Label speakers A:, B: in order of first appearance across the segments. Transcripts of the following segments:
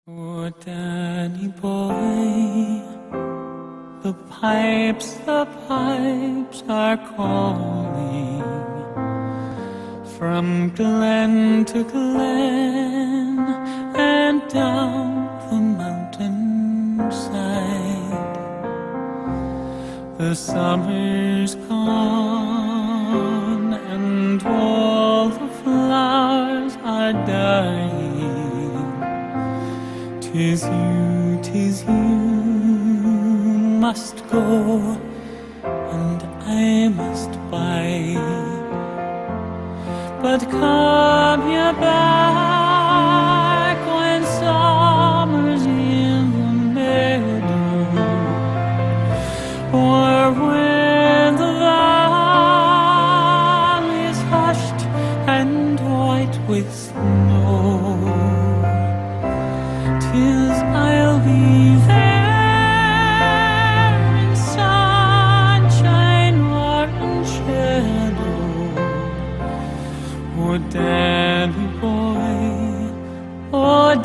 A: Oh, Danny boy, the pipes are calling from glen to glen and down the mountainside. The summer's gone and all the flowers are dying. 'Tis you must go, and I must bide. But come you back when summer's in the meadow, or when the valley's hushed and white with snow. 'Tis I'll be there in sunshine or in shadow. Oh,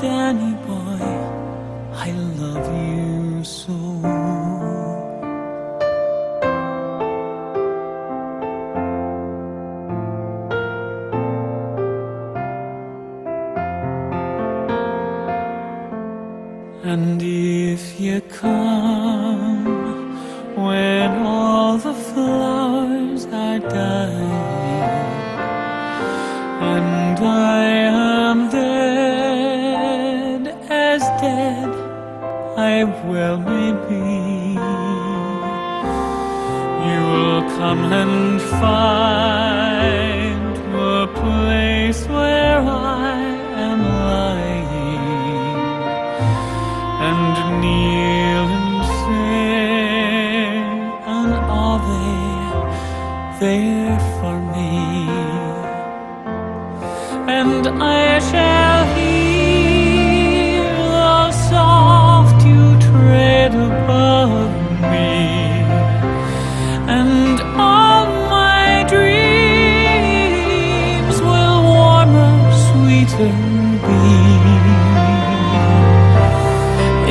A: Danny boy, I love you so. And if you come when all the flowers are dying, and I am dead, as dead I well may be, you'll come and find a place where I am lying, and kneel and say an Ave there for me, and I shall hear the soft you tread above me, and all my dreams will warmer, sweeter be.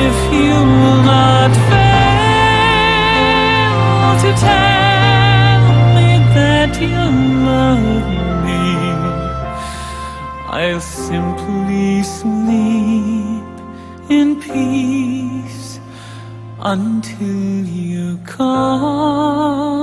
A: If you will not fail to tell me that you love me, I'll simply sleep in peace until you come.